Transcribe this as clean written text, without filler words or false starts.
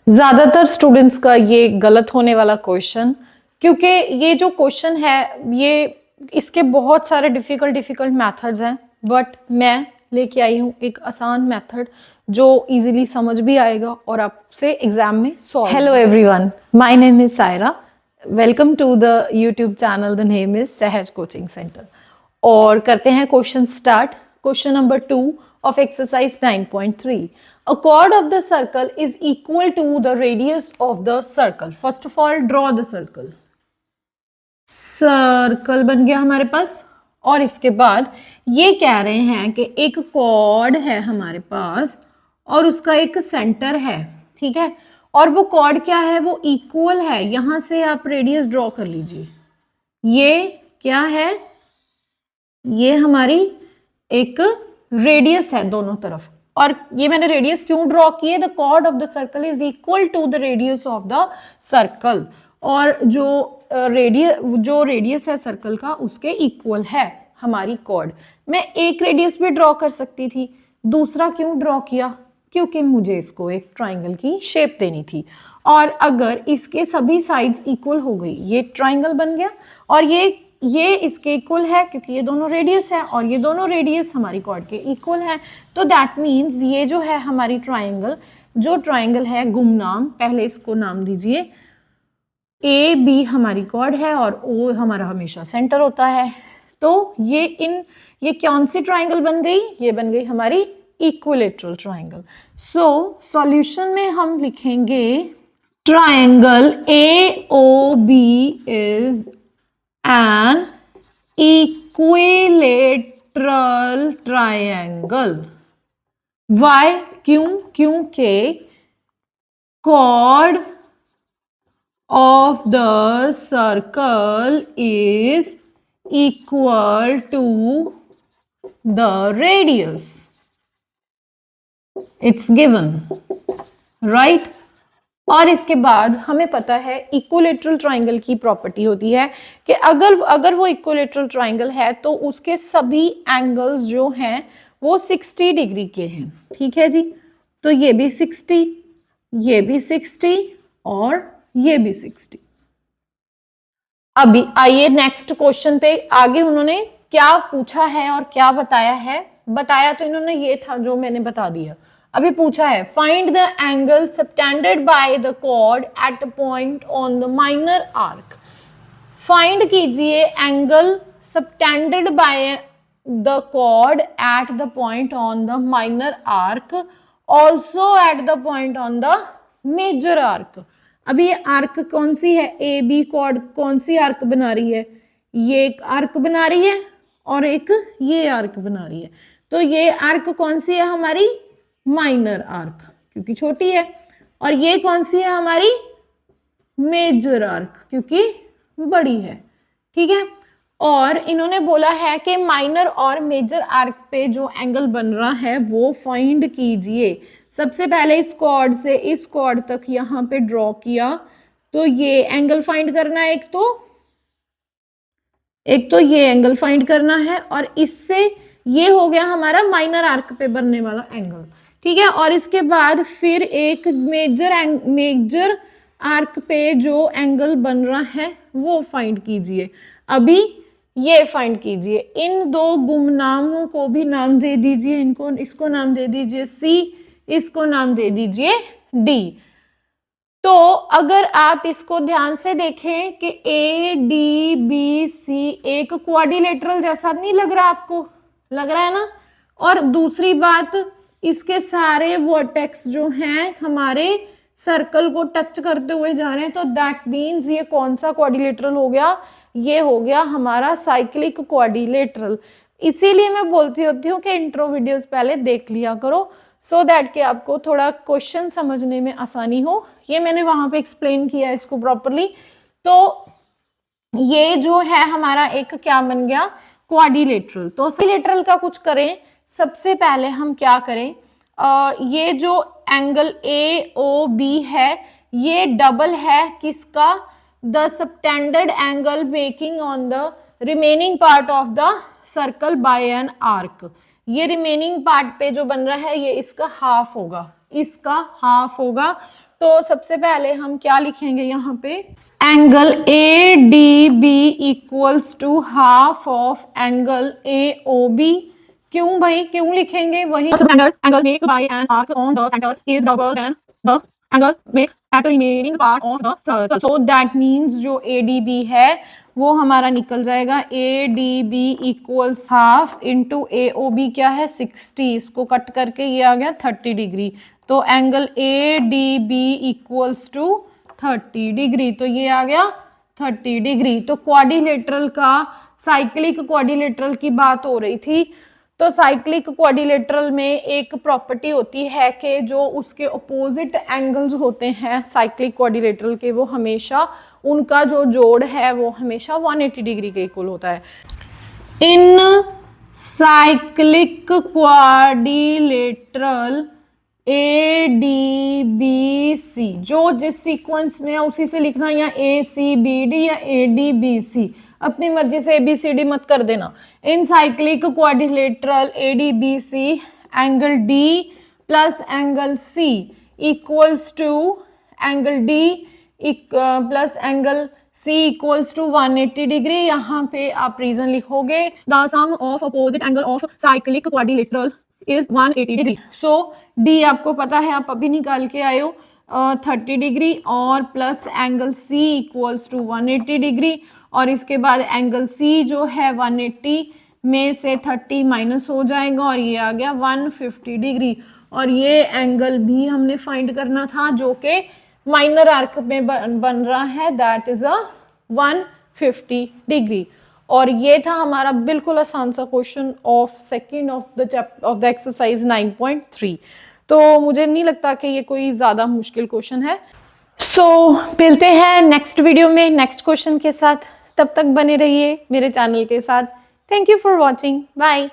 ज्यादातर स्टूडेंट्स का ये गलत होने वाला क्वेश्चन, क्योंकि ये जो क्वेश्चन है ये इसके बहुत सारे डिफिकल्ट मेथड्स हैं, बट मैं लेके आई हूँ एक आसान मेथड जो इजीली समझ भी आएगा और आपसे एग्जाम में solve. Hello everyone, my name is Saira. Welcome to the YouTube channel. The name is Sahaj coaching centre. और करते हैं question start. Question number 2 of exercise 9.3. A chord of the circle is equal to the radius of the circle. First of all, draw the circle. Circle बन गया हमारे पास। और इसके बाद ये कह रहे हैं कि एक कॉर्ड है हमारे पास और उसका एक सेंटर है, ठीक है। और वो कॉर्ड क्या है, वो इक्वल है। यहां से आप रेडियस ड्रॉ कर लीजिए। ये क्या है, ये हमारी एक रेडियस है दोनों तरफ। और ये मैंने रेडियस क्यों ड्रॉ की है, the chord of the circle is equal to the radius of the circle. और जो रेडियस है सर्कल का उसके इक्वल है हमारी कॉर्ड। मैं एक रेडियस भी ड्रॉ कर सकती थी, दूसरा क्यों ड्रॉ किया, क्योंकि मुझे इसको एक ट्राइंगल की शेप देनी थी। और अगर इसके सभी साइड्स इक्वल हो गई, ये ट्राइंगल बन गया। और ये इसके इक्वल है क्योंकि ये दोनों रेडियस है और ये दोनों रेडियस हमारी कॉर्ड के इक्वल है। तो दैट मीन्स ये जो है हमारी ट्राइंगल है गुमनाम, पहले इसको नाम दीजिए। ए बी हमारी कॉर्ड है और ओ हमारा हमेशा सेंटर होता है। तो ये कौन सी ट्राइंगल बन गई, ये बन गई हमारी इक्विलेटरल ट्राइंगल। सो सॉल्यूशन में हम लिखेंगे triangle AOB is an equilateral triangle. Why? क्योंकि chord of the circle is equal to the radius. It's given, right? और इसके बाद हमें पता है इक्विलेटरल ट्राइंगल की प्रॉपर्टी होती है कि अगर वो इक्विलेटरल ट्राइंगल है तो उसके सभी एंगल्स जो हैं वो 60 डिग्री के हैं, ठीक है जी। तो ये भी 60, ये भी 60 और ये भी 60। अभी आइए नेक्स्ट क्वेश्चन पे। आगे उन्होंने क्या पूछा है और क्या बताया है। बताया तो इन्होंने ये था जो मैंने बता दिया। अभी पूछा है find the angle subtended by the chord at a point on the minor arc. Find कीजिए angle subtended by the chord at the point on the minor arc, also at the point on the major arc. अभी ये arc कौन सी है, A B cord कौन सी arc बना रही है, ये एक आर्क बना रही है और एक ये आर्क बना रही है। तो ये आर्क कौन सी है, हमारी माइनर आर्क क्योंकि छोटी है। और ये कौन सी है, हमारी मेजर आर्क क्योंकि बड़ी है, ठीक है। और इन्होंने बोला है कि माइनर और मेजर आर्क पे जो एंगल बन रहा है वो फाइंड कीजिए। सबसे पहले इस कॉर्ड से इस कॉर्ड तक यहां पे ड्रॉ किया, तो ये एंगल फाइंड करना है। एक तो ये एंगल फाइंड करना है और इससे ये हो गया हमारा माइनर आर्क पे बनने वाला एंगल, ठीक है। और इसके बाद फिर एक मेजर आर्क पे जो एंगल बन रहा है वो फाइंड कीजिए। अभी ये फाइंड कीजिए। इन दो गुमनामों को भी नाम दे दीजिए, इसको नाम दे दीजिए C, इसको नाम दे दीजिए D। तो अगर आप इसको ध्यान से देखें कि ADBC एक क्वाड्रिलेटरल जैसा नहीं लग रहा, आपको लग रहा है ना। और दूसरी बात, इसके सारे वर्टेक्स जो हैं हमारे सर्कल को टच करते हुए जा रहे हैं। तो दैट मीन्स ये कौन सा क्वाड्रिलेटरल हो गया, ये हो गया हमारा साइक्लिक क्वाड्रिलेटरल। इसीलिए मैं बोलती होती हूँ कि इंट्रो वीडियोस पहले देख लिया करो, सो दैट कि आपको थोड़ा क्वेश्चन समझने में आसानी हो। ये मैंने वहां पे एक्सप्लेन किया इसको प्रॉपरली। तो ये जो है हमारा एक क्या बन गया, क्वाड्रिलेटरल। तो क्वाड्रिलेटरल का कुछ करें, सबसे पहले हम क्या करें, ये जो एंगल AOB है ये डबल है किसका, the subtended angle making on the remaining part of the circle by an arc. ये रिमेनिंग पार्ट पे जो बन रहा है ये इसका हाफ होगा, इसका हाफ होगा। तो सबसे पहले हम क्या लिखेंगे यहाँ पे, angle A D B equals to half of angle A O B. क्यों भाई, क्यों लिखेंगे, वही angle make by an arc on the centre is double than the angle make at the remaining part of the circle. So that means जो A D B है वो हमारा निकल जाएगा A D B equals half into A O B क्या है 60, इसको cut करके ये आ गया 30 डिग्री। तो angle A D B equals to 30 degree, तो ये आ गया 30 डिग्री। तो क्वाड्रिलेटरल का, साइक्लिक क्वाड्रिलेटरल की बात हो रही थी। तो साइक्लिक क्वाड्रिलेटरल में एक प्रॉपर्टी होती है कि जो उसके अपोजिट एंगल्स होते हैं साइक्लिक क्वाड्रिलेटरल के, वो हमेशा उनका जो जोड़ है वो हमेशा 180 डिग्री के इक्वल होता है। In cyclic quadrilateral A D B C, जो जिस सीक्वेंस में है उसी से लिखना, या ए सी बी डी या ए डी बी सी, अपनी मर्जी से ए बी सी डी मत कर देना। In cyclic quadrilateral A D B C angle D plus angle C equals to angle D plus angle C equals to 180 degree. यहाँ पे आप रीजन लिखोगे, the sum of opposite angle of cyclic quadrilateral is 180 degree. So D आपको पता है, आप अभी निकाल के आए हो 30 डिग्री, और plus angle C equals to 180 degree, और इसके बाद एंगल सी जो है 180 में से 30 माइनस हो जाएगा और ये आ गया 150 डिग्री। और ये एंगल भी हमने फाइंड करना था जो कि माइनर आर्क में बन रहा है, दैट इज अ 150 डिग्री। और ये था हमारा बिल्कुल आसान सा question of second of the exercise 9.3। तो मुझे नहीं लगता कि ये कोई ज़्यादा मुश्किल क्वेश्चन है। सो मिलते हैं नेक्स्ट वीडियो में नेक्स्ट क्वेश्चन के साथ, तब तक बने रहिए मेरे चैनल के साथ। Thank you for watching, bye.